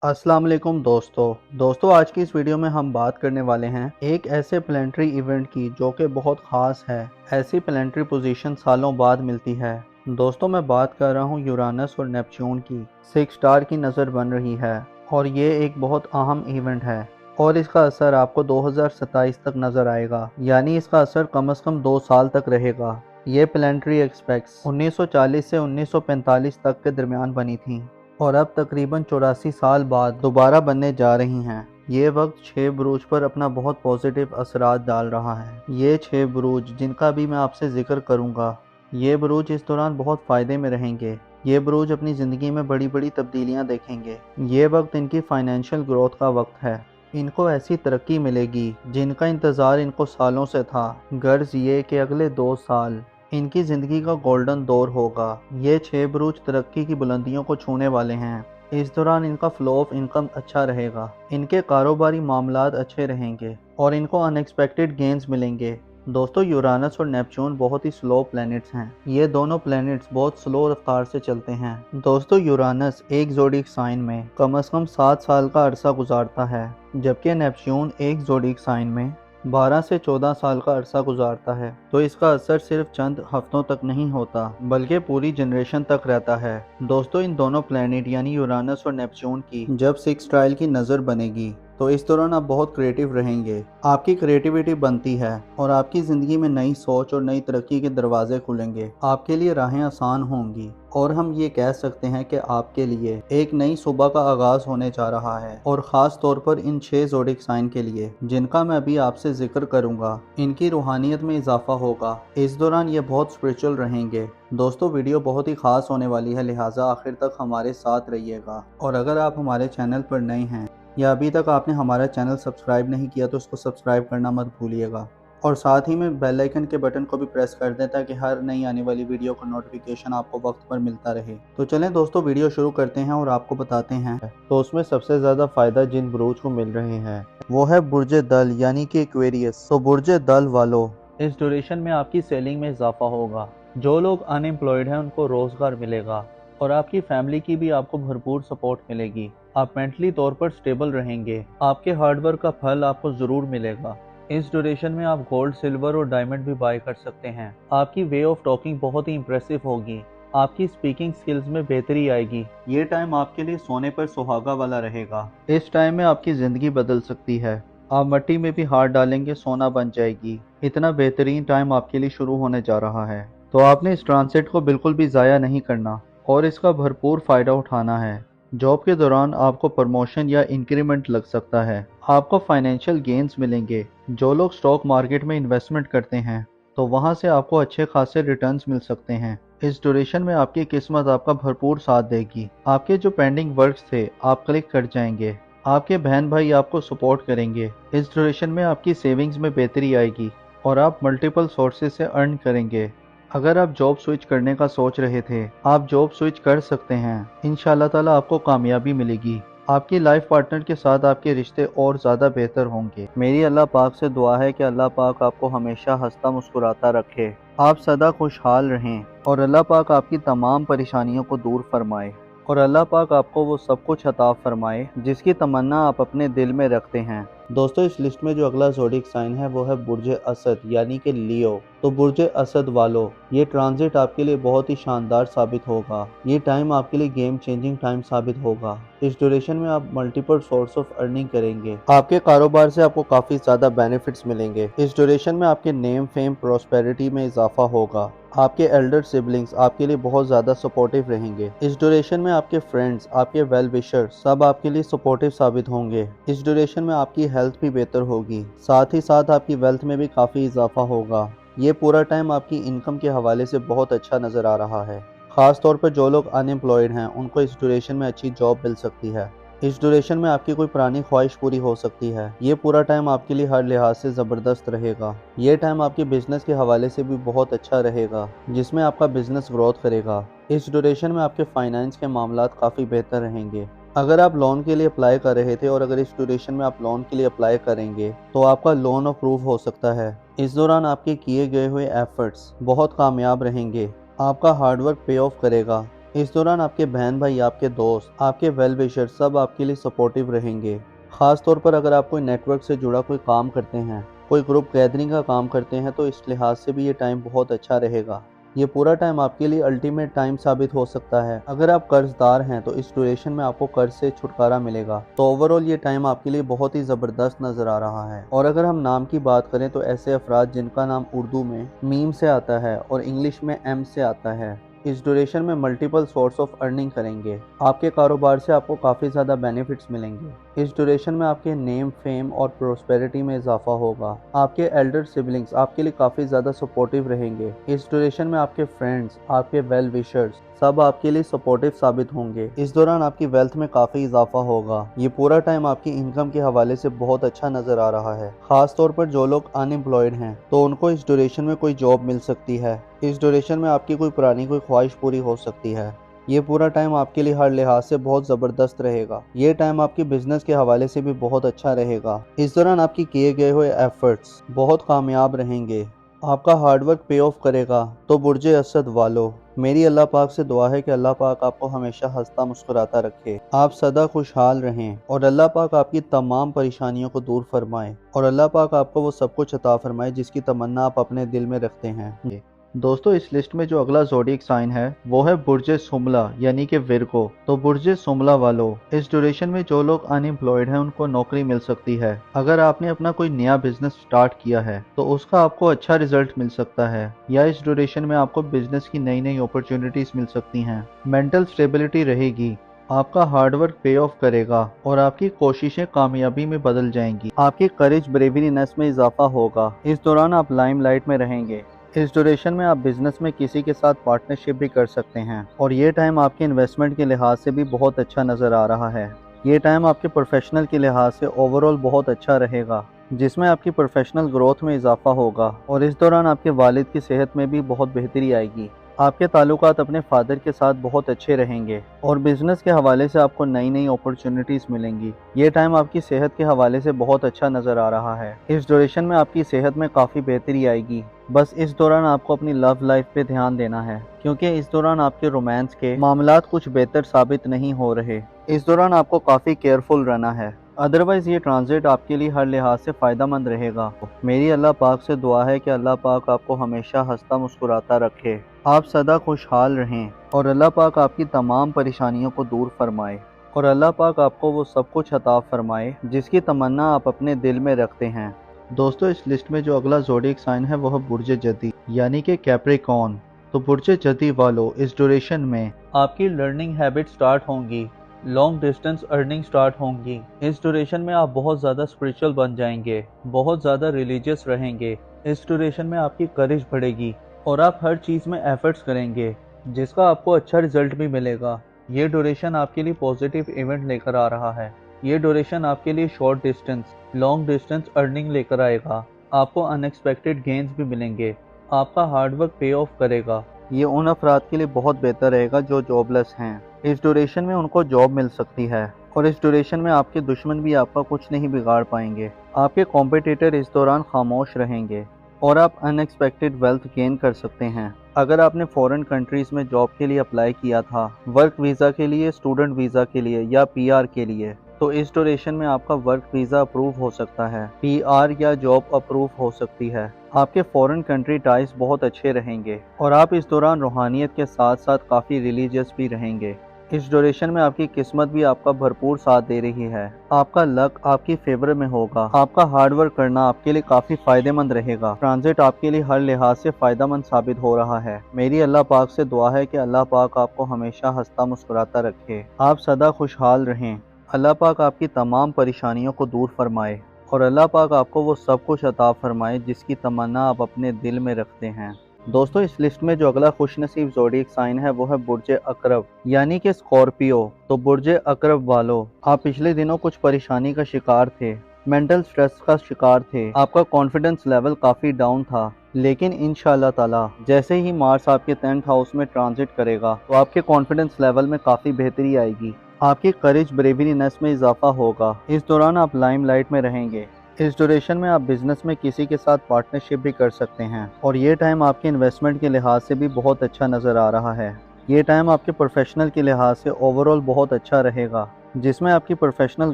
अस्सलाम वालेकुम दोस्तों आज की इस वीडियो में हम बात करने वाले हैं एक ऐसे प्लानिटरी इवेंट की जो कि बहुत ख़ास है। ऐसी प्लानिटरी पोजीशन सालों बाद मिलती है। दोस्तों मैं बात कर रहा हूँ यूरानस और नेपच्यून की 6 स्टार की नज़र बन रही है और ये एक बहुत अहम इवेंट है और इसका असर आपको 2027 तक नज़र आएगा, यानी इसका असर कम से कम 2 साल तक रहेगा। ये प्लानिटरी एक्सपेक्ट्स 1940 से 1945 तक के दरमियान बनी थी और अब तकरीबन 84 साल बाद दोबारा बनने जा रही हैं। ये वक्त 6 बुरूज पर अपना बहुत पॉजिटिव असरात डाल रहा है। ये 6 बुरूज जिनका भी मैं आपसे जिक्र करूंगा, ये बुरूज इस दौरान बहुत फ़ायदे में रहेंगे। ये बुरूज अपनी ज़िंदगी में बड़ी बड़ी तब्दीलियां देखेंगे। ये वक्त इनकी फाइनेंशियल ग्रोथ का वक्त है। इनको ऐसी तरक्की मिलेगी जिनका इंतज़ार इनको सालों से था। गर्ज ये कि अगले 2 साल इनकी ज़िंदगी का गोल्डन दौर होगा। ये 6 बुरूज तरक्की की बुलंदियों को छूने वाले हैं। इस दौरान इनका फ्लो ऑफ इनकम अच्छा रहेगा, इनके कारोबारी मामलात अच्छे रहेंगे और इनको अनएक्सपेक्टेड गेंस मिलेंगे। दोस्तों यूरानस और नेपच्यून बहुत ही स्लो प्लैनेट्स हैं। ये दोनों प्लैनेट्स बहुत स्लो रफ्तार से चलते हैं। दोस्तों यूरानस एक ज़ोडिक साइन में कम से कम 7 साल का अरसा गुजारता है, जबकि नेपच्यून एक ज़ोडिक साइन में 12 से 14 साल का अरसा गुजारता है। तो इसका असर सिर्फ चंद हफ्तों तक नहीं होता बल्कि पूरी जनरेशन तक रहता है। दोस्तों इन दोनों प्लैनेट यानी यूरानस और नेपच्यून की जब 6 ट्रायल की नज़र बनेगी तो इस दौरान आप बहुत क्रिएटिव रहेंगे। आपकी क्रिएटिविटी बनती है और आपकी ज़िंदगी में नई सोच और नई तरक्की के दरवाजे खुलेंगे। आपके लिए राहें आसान होंगी और हम ये कह सकते हैं कि आपके लिए एक नई सुबह का आगाज होने जा रहा है। और ख़ास तौर पर इन 6 ज़ोडिक साइन के लिए जिनका मैं अभी आपसे जिक्र करूंगा, इनकी रूहानियत में इजाफा होगा। इस दौरान ये बहुत स्पिरिचुअल रहेंगे। दोस्तों वीडियो बहुत ही ख़ास होने वाली है, लिहाजा आखिर तक हमारे साथ रहिएगा। और अगर आप हमारे चैनल पर नए हैं या अभी तक आपने हमारा चैनल सब्सक्राइब नहीं किया तो उसको सब्सक्राइब करना मत भूलिएगा और साथ ही में बेल आइकन के बटन को भी प्रेस कर दें ताकि हर नई आने वाली वीडियो का नोटिफिकेशन आपको वक्त पर मिलता रहे। तो चलें दोस्तों वीडियो शुरू करते हैं और आपको बताते हैं। तो उसमें सबसे ज़्यादा फ़ायदा जिन बुरूज को मिल रहे हैं वो है बुर्ज दल यानी कि एक्वेरियस। तो बुर्ज दल वालों, इस ड्यूरेशन में आपकी सेलिंग में इजाफा होगा। जो लोग अनएम्प्लॉयड हैं उनको रोज़गार मिलेगा और आपकी फैमिली की भी आपको भरपूर सपोर्ट मिलेगी। आप मेंटली तौर पर स्टेबल रहेंगे। आपके हार्डवर्क का फल आपको ज़रूर मिलेगा। इस ड्यूरेशन में आप गोल्ड, सिल्वर और डायमंड भी बाय कर सकते हैं। आपकी वे ऑफ टॉकिंग बहुत ही इंप्रेसिव होगी। आपकी स्पीकिंग स्किल्स में बेहतरी आएगी। ये टाइम आपके लिए सोने पर सुहागा वाला रहेगा। इस टाइम में आपकी ज़िंदगी बदल सकती है। आप मिट्टी में भी हाथ डालेंगे, सोना बन जाएगी। इतना बेहतरीन टाइम आपके लिए शुरू होने जा रहा है। तो आपने इस ट्रांसिट को बिल्कुल भी ज़ाया नहीं करना और इसका भरपूर फ़ायदा उठाना है। जॉब के दौरान आपको प्रमोशन या इंक्रीमेंट लग सकता है। आपको फाइनेंशियल गेन्स मिलेंगे। जो लोग स्टॉक मार्केट में इन्वेस्टमेंट करते हैं तो वहां से आपको अच्छे खासे रिटर्न्स मिल सकते हैं। इस ड्यूरेशन में आपकी किस्मत आपका भरपूर साथ देगी। आपके जो पेंडिंग वर्क्स थे आप क्लिक कर जाएंगे। आपके बहन भाई आपको सपोर्ट करेंगे। इस ड्यूरेशन में आपकी सेविंग्स में बेहतरी आएगी और आप मल्टीपल सोर्सेज से अर्न करेंगे। अगर आप जॉब स्विच करने का सोच रहे थे, आप जॉब स्विच कर सकते हैं। इंशाल्लाह ताला आपको कामयाबी मिलेगी। आपकी लाइफ पार्टनर के साथ आपके रिश्ते और ज़्यादा बेहतर होंगे। मेरी अल्लाह पाक से दुआ है कि अल्लाह पाक आपको हमेशा हंसता मुस्कुराता रखे, आप सदा खुशहाल रहें और अल्लाह पाक आपकी तमाम परेशानियों को दूर फरमाए और अल्लाह पाक आपको वो सब कुछ अता फरमाए जिसकी तमन्ना आप अपने दिल में रखते हैं। दोस्तों इस लिस्ट में जो अगला ज़ोडिक साइन है वो है बुर्ज असद यानी कि लियो। तो बुर्ज असद वालों, ये ट्रांजिट आपके लिए बहुत ही शानदार साबित होगा। ये टाइम आपके लिए गेम चेंजिंग टाइम साबित होगा। इस ड्यूरेशन में आप मल्टीपल सोर्स ऑफ अर्निंग करेंगे। आपके कारोबार से आपको काफ़ी ज़्यादा बेनिफिट्स मिलेंगे। इस ड्यूरेशन में आपके नेम, फेम, प्रॉस्पेरिटी में इजाफा होगा। आपके एल्डर सिबलिंग्स आपके लिए बहुत ज़्यादा सपोर्टिव रहेंगे। इस ड्यूरेशन में आपके फ्रेंड्स, आपके वेल विशर सब आपके लिए सपोर्टिव साबित होंगे। इस ड्यूरेशन में आपकी हेल्थ भी बेहतर होगी, साथ ही साथ आपकी वेल्थ में भी काफ़ी इजाफा होगा। ये पूरा टाइम आपकी इनकम के हवाले से बहुत अच्छा नज़र आ रहा है। ख़ास तौर पर जो लोग अनएम्प्लॉयड हैं उनको इस ड्यूरेशन में अच्छी जॉब मिल सकती है। इस ड्यूरेशन में आपकी कोई पुरानी ख्वाहिश पूरी हो सकती है। ये पूरा टाइम आपके लिए हर लिहाज से ज़बरदस्त रहेगा। ये टाइम आपके बिजनेस के हवाले से भी बहुत अच्छा रहेगा जिसमें आपका बिजनेस ग्रोथ करेगा। इस ड्यूरेशन में आपके फाइनेंस के मामलात काफ़ी बेहतर रहेंगे। अगर आप लोन के लिए अप्लाई कर रहे थे और अगर इस ड्यूरेशन में आप लोन के लिए अप्लाई करेंगे तो आपका लोन अप्रूव हो सकता है। इस दौरान आपके किए गए हुए एफर्ट्स बहुत कामयाब रहेंगे। आपका हार्डवर्क पे ऑफ करेगा। इस दौरान आपके बहन भाई, आपके दोस्त, आपके वेल विशर सब आपके लिए सपोर्टिव रहेंगे। खास तौर पर अगर आप कोई नेटवर्क से जुड़ा कोई काम करते हैं, कोई ग्रुप गैदरिंग का काम करते हैं, तो इस लिहाज से भी ये टाइम बहुत अच्छा रहेगा। ये पूरा टाइम आपके लिए अल्टीमेट टाइम साबित हो सकता है। अगर आप कर्जदार हैं तो इस ड्यूरेशन में आपको कर्ज से छुटकारा मिलेगा। तो ओवरऑल ये टाइम आपके लिए बहुत ही ज़बरदस्त नज़र आ रहा है। और अगर हम नाम की बात करें तो ऐसे अफराद जिनका नाम उर्दू में मीम से आता है और इंग्लिश में एम से आता है, इस ड्यूरेशन में मल्टीपल सोर्स ऑफ अर्निंग करेंगे। आपके कारोबार से आपको काफ़ी ज़्यादा बेनिफिट्स मिलेंगे। इस ड्यूरेशन में आपके नेम, फेम और प्रोस्पेरिटी में इजाफा होगा। आपके एल्डर सिबलिंग्स आपके लिए काफ़ी ज़्यादा सपोर्टिव रहेंगे। इस ड्यूरेशन में आपके फ्रेंड्स, आपके वेल विशर्स सब आपके लिए सपोर्टिव साबित होंगे। इस दौरान आपकी वेल्थ में काफ़ी इजाफा होगा। ये पूरा टाइम आपकी इनकम के हवाले से बहुत अच्छा नज़र आ रहा है। खास तौर पर जो लोग अनएम्प्लॉयड हैं तो उनको इस ड्यूरेशन में कोई जॉब मिल सकती है। इस ड्यूरेशन में आपकी कोई पुरानी कोई ख्वाहिश पूरी हो सकती है। ये पूरा टाइम आपके लिए हर लिहाज से बहुत ज़बरदस्त रहेगा। ये टाइम आपकी बिजनेस के हवाले से भी बहुत अच्छा रहेगा। इस दौरान आपकी किए गए हुए एफर्ट्स बहुत कामयाब रहेंगे। आपका हार्डवर्क पे ऑफ करेगा। तो बुर्जे असद वालों, मेरी अल्लाह पाक से दुआ है कि अल्लाह पाक आपको हमेशा हंसता मुस्कुराता रखे, आप सदा खुशहाल रहें और अल्लाह पाक आपकी तमाम परेशानियों को दूर फरमाए और अल्लाह पाक आपको वो सब कुछ अता फरमाए जिसकी तमन्ना आप अपने दिल में रखते हैं। दोस्तों, इस लिस्ट में जो अगला ज़ोडिएक साइन है वो है बुर्जे सुमला यानी कि विर्गो। तो बुर्जे सुमला वालों, इस ड्यूरेशन में जो लोग अनएम्प्लॉयड हैं उनको नौकरी मिल सकती है। अगर आपने अपना कोई नया बिजनेस स्टार्ट किया है तो उसका आपको अच्छा रिजल्ट मिल सकता है, या इस ड्यूरेशन में आपको बिजनेस की नई नई अपॉर्चुनिटीज मिल सकती हैं। मेंटल स्टेबिलिटी रहेगी। आपका हार्डवर्क पे ऑफ करेगा और आपकी कोशिशें कामयाबी में बदल जाएंगी। आपकी करेज ब्रेवरीनेस में इजाफा होगा। इस दौरान आप लाइमलाइट में रहेंगे। इस ड्यूरेशन में आप बिजनेस में किसी के साथ पार्टनरशिप भी कर सकते हैं और ये टाइम आपके इन्वेस्टमेंट के लिहाज से भी बहुत अच्छा नज़र आ रहा है। ये टाइम आपके प्रोफेशनल के लिहाज से ओवरऑल बहुत अच्छा रहेगा, जिसमें आपकी प्रोफेशनल ग्रोथ में इजाफा होगा और इस दौरान आपके वालिद की सेहत में भी बहुत बेहतरी आएगी। आपके ताल्लुकात अपने फादर के साथ बहुत अच्छे रहेंगे और बिजनेस के हवाले से आपको नई नई अपॉर्चुनिटीज़ मिलेंगी। ये टाइम आपकी सेहत के हवाले से बहुत अच्छा नज़र आ रहा है। इस ड्यूरेशन में आपकी सेहत में काफ़ी बेहतरी आएगी। बस इस दौरान आपको अपनी लव लाइफ पे ध्यान देना है, क्योंकि इस दौरान आपके रोमांस के मामलात कुछ बेहतर साबित नहीं हो रहे। इस दौरान आपको काफ़ी केयरफुल रहना है, अदरवाइज़ ये ट्रांजिट आपके लिए हर लिहाज से फ़ायदेमंद रहेगा। मेरी अल्लाह पाक से दुआ है कि अल्लाह पाक आपको हमेशा हंसता मुस्कुराता रखे, आप सदा खुशहाल रहें और अल्लाह पाक आपकी तमाम परेशानियों को दूर फरमाए और अल्लाह पाक आपको वो सब कुछ अता फरमाए जिसकी तमन्ना आप अपने दिल में रखते हैं। दोस्तों, इस लिस्ट में जो अगला ज़ोडिएक साइन है वो है बुर्जे जदी यानी कि कैप्रिकॉर्न। तो बुर्जे जदी वालों, इस ड्यूरेशन में आपकी लर्निंग हैबिट स्टार्ट होंगी, लॉन्ग डिस्टेंस अर्निंग स्टार्ट होंगी। इस ड्यूरेशन में आप बहुत ज़्यादा स्पिरिचुअल बन जाएंगे, बहुत ज़्यादा रिलीजियस रहेंगे। इस ड्यूरेशन में आपकी करेज बढ़ेगी और आप हर चीज़ में एफर्ट्स करेंगे जिसका आपको अच्छा रिजल्ट भी मिलेगा। ये ड्यूरेशन आपके लिए पॉजिटिव इवेंट लेकर आ रहा है। ये ड्यूरेशन आपके लिए short distance, long distance earning लेकर आएगा। आपको अनएक्सपेक्टेड गेंस भी मिलेंगे। आपका हार्डवर्क पे ऑफ करेगा। ये उन अफराद के लिए बहुत बेहतर रहेगा जो जॉबलेस हैं। इस ड्यूरेशन में उनको जॉब मिल सकती है और इस ड्यूरेशन में आपके दुश्मन भी आपका कुछ नहीं बिगाड़ पाएंगे। आपके कॉम्पिटिटर इस दौरान खामोश रहेंगे और आप अनएक्सपेक्टेड वेल्थ गेन कर सकते हैं। अगर आपने फॉरेन कंट्रीज़ में जॉब के लिए अप्लाई किया था, वर्क वीज़ा के लिए, स्टूडेंट वीज़ा के लिए या पीआर के लिए, तो इस ड्यूरेशन में आपका वर्क वीज़ा अप्रूव हो सकता है, पीआर या जॉब अप्रूव हो सकती है। आपके फॉरेन कंट्री टाइज बहुत अच्छे रहेंगे और आप इस दौरान रूहानियत के साथ साथ काफ़ी रिलीजियस भी रहेंगे। इस ड्यूरेशन में आपकी किस्मत भी आपका भरपूर साथ दे रही है। आपका लक आपकी फेवर में होगा। आपका हार्डवर्क करना आपके लिए काफ़ी फ़ायदेमंद रहेगा। ट्रांजिट आपके लिए हर लिहाज से फ़ायदेमंद साबित हो रहा है। मेरी अल्लाह पाक से दुआ है कि अल्लाह पाक आपको हमेशा हंसता मुस्कुराता रखे, आप सदा खुशहाल रहें। अल्लाह पाक आपकी तमाम परेशानियों को दूर फरमाए और अल्लाह पाक आपको वो सब कुछ अता फरमाए जिसकी तमन्ना आप अपने दिल में रखते हैं। दोस्तों, इस लिस्ट में जो अगला खुशनसीब ज़ोडिएक साइन है वो है बुर्जे अकरब यानी कि स्कॉर्पियो। तो बुर्जे अकरब वालों, आप पिछले दिनों कुछ परेशानी का शिकार थे, मेंटल स्ट्रेस का शिकार थे, आपका कॉन्फिडेंस लेवल काफ़ी डाउन था, लेकिन इंशाअल्लाह ताला जैसे ही मार्स आपके 10th हाउस में ट्रांजिट करेगा तो आपके कॉन्फिडेंस लेवल में काफ़ी बेहतरी आएगी। आपकी करेज ब्रेवरीनेस में इजाफा होगा। इस दौरान आप लाइमलाइट में रहेंगे। इस ड्यूरेशन में आप बिजनेस में किसी के साथ पार्टनरशिप भी कर सकते हैं और ये टाइम आपके इन्वेस्टमेंट के लिहाज से भी बहुत अच्छा नज़र आ रहा है। ये टाइम आपके प्रोफेशनल के लिहाज से ओवरऑल बहुत अच्छा रहेगा, जिसमें आपकी प्रोफेशनल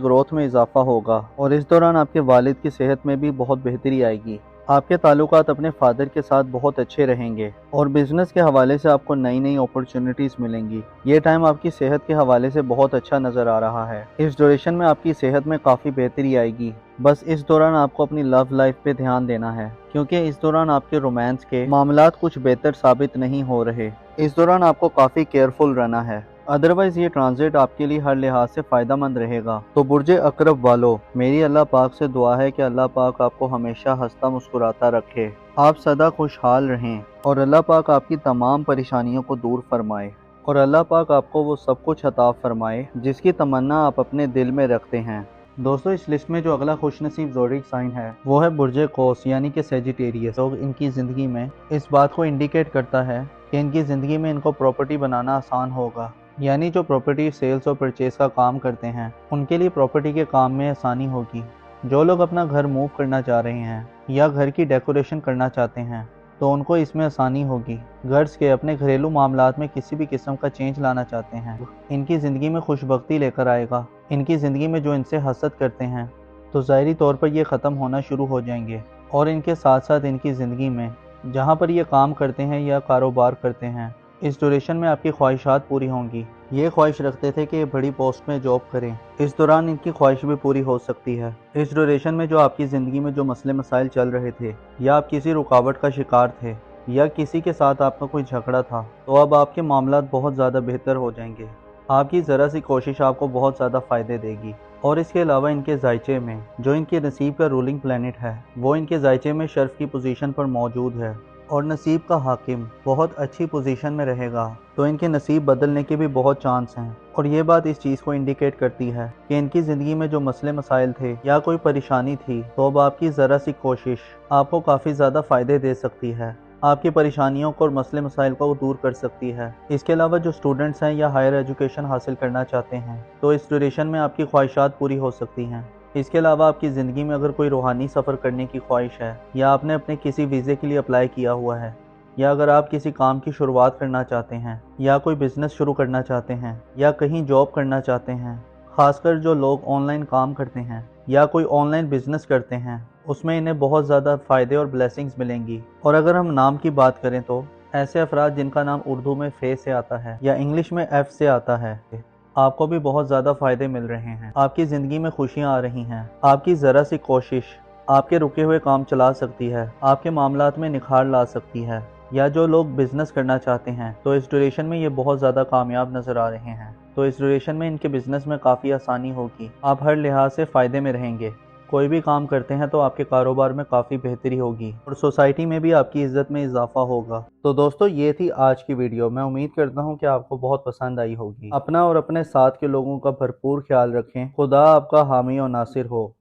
ग्रोथ में इजाफा होगा और इस दौरान आपके वालिद की सेहत में भी बहुत बेहतरी आएगी। आपके ताल्लुकात अपने फादर के साथ बहुत अच्छे रहेंगे और बिजनेस के हवाले से आपको नई नई अपॉर्चुनिटीज मिलेंगी। ये टाइम आपकी सेहत के हवाले से बहुत अच्छा नजर आ रहा है। इस ड्यूरेशन में आपकी सेहत में काफी बेहतरी आएगी। बस इस दौरान आपको अपनी लव लाइफ पे ध्यान देना है, क्योंकि इस दौरान आपके रोमांस के मामलात कुछ बेहतर साबित नहीं हो रहे। इस दौरान आपको काफी केयरफुल रहना है, अदरवाइज ये ट्रांजिट आपके लिए हर लिहाज से फायदेमंद रहेगा। तो बुर्जे अकरब वालों, मेरी अल्लाह पाक से दुआ है कि अल्लाह पाक आपको हमेशा हंसता मुस्कुराता रखे, आप सदा खुशहाल रहें और अल्लाह पाक आपकी तमाम परेशानियों को दूर फरमाए और अल्लाह पाक आपको वो सब कुछ अता फरमाए जिसकी तमन्ना आप अपने दिल में रखते हैं। दोस्तों, इस लिस्ट में जो अगला खुशनसीब ज़ोडिक साइन है वो है बुर्जे कौस यानी कि सेजिटेरियस। लोग इनकी ज़िंदगी में इस बात को इंडिकेट करता है कि इनकी ज़िंदगी में इनको प्रॉपर्टी बनाना आसान होगा, यानी जो प्रॉपर्टी सेल्स और परचेज का काम करते हैं उनके लिए प्रॉपर्टी के काम में आसानी होगी। जो लोग अपना घर मूव करना चाह रहे हैं या घर की डेकोरेशन करना चाहते हैं तो उनको इसमें आसानी होगी। गर्ल्स के अपने घरेलू मामलात में किसी भी किस्म का चेंज लाना चाहते हैं, इनकी ज़िंदगी में खुशबख्ती लेकर आएगा। इनकी ज़िंदगी में जो इनसे हसद करते हैं तो ज़ाहिरी तौर पर ये ख़त्म होना शुरू हो जाएंगे और इनके साथ साथ इनकी ज़िंदगी में जहाँ पर ये काम करते हैं या कारोबार करते हैं, इस ड्यूरेशन में आपकी ख्वाहिशात पूरी होंगी। ये ख्वाहिश रखते थे कि ये बड़ी पोस्ट में जॉब करें, इस दौरान इनकी ख्वाहिश भी पूरी हो सकती है। इस ड्यूरेशन में जो आपकी ज़िंदगी में जो मसले मसाइल चल रहे थे या आप किसी रुकावट का शिकार थे या किसी के साथ आपका कोई झगड़ा था, तो अब आपके मामलात बहुत ज़्यादा बेहतर हो जाएंगे। आपकी ज़रा सी कोशिश आपको बहुत ज़्यादा फ़ायदे देगी। और इसके अलावा इनके जायचे में जो इनके नसीब का रूलिंग प्लैनेट है वो इनके जायचे में शर्फ की पोजीशन पर मौजूद है और नसीब का हाकिम बहुत अच्छी पोजीशन में रहेगा, तो इनके नसीब बदलने के भी बहुत चांस हैं। और ये बात इस चीज़ को इंडिकेट करती है कि इनकी ज़िंदगी में जो मसले मसाइल थे या कोई परेशानी थी, तो अब आपकी ज़रा सी कोशिश आपको काफ़ी ज़्यादा फ़ायदे दे सकती है, आपकी परेशानियों को और मसले मसाइल को दूर कर सकती है। इसके अलावा जो स्टूडेंट्स हैं या हायर एजुकेशन हासिल करना चाहते हैं तो इस ड्यूरेशन में आपकी ख्वाहिशात पूरी हो सकती हैं। इसके अलावा आपकी ज़िंदगी में अगर कोई रूहानी सफ़र करने की ख्वाहिश है या आपने अपने किसी वीज़े के लिए अप्लाई किया हुआ है या अगर आप किसी काम की शुरुआत करना चाहते हैं या कोई बिज़नेस शुरू करना चाहते हैं या कहीं जॉब करना चाहते हैं, ख़ासकर जो लोग ऑनलाइन काम करते हैं या कोई ऑनलाइन बिज़नेस करते हैं, उसमें इन्हें बहुत ज़्यादा फ़ायदे और ब्लेसिंग्स मिलेंगी। और अगर हम नाम की बात करें तो ऐसे अफराद जिनका नाम उर्दू में फे से आता है या इंग्लिश में एफ से आता है, आपको भी बहुत ज़्यादा फ़ायदे मिल रहे हैं। आपकी ज़िंदगी में खुशियाँ आ रही हैं। आपकी ज़रा सी कोशिश आपके रुके हुए काम चला सकती है, आपके मामलात में निखार ला सकती है। या जो लोग बिज़नेस करना चाहते हैं तो इस ड्यूरेशन में ये बहुत ज़्यादा कामयाब नज़र आ रहे हैं, तो इस ड्यूरेशन में इनके बिज़नेस में काफ़ी आसानी होगी। आप हर लिहाज से फ़ायदे में रहेंगे। कोई भी काम करते हैं तो आपके कारोबार में काफ़ी बेहतरी होगी और सोसाइटी में भी आपकी इज़्ज़त में इजाफा होगा। तो दोस्तों, ये थी आज की वीडियो। मैं उम्मीद करता हूँ कि आपको बहुत पसंद आई होगी। अपना और अपने साथ के लोगों का भरपूर ख्याल रखें। खुदा आपका हामी और नासिर हो।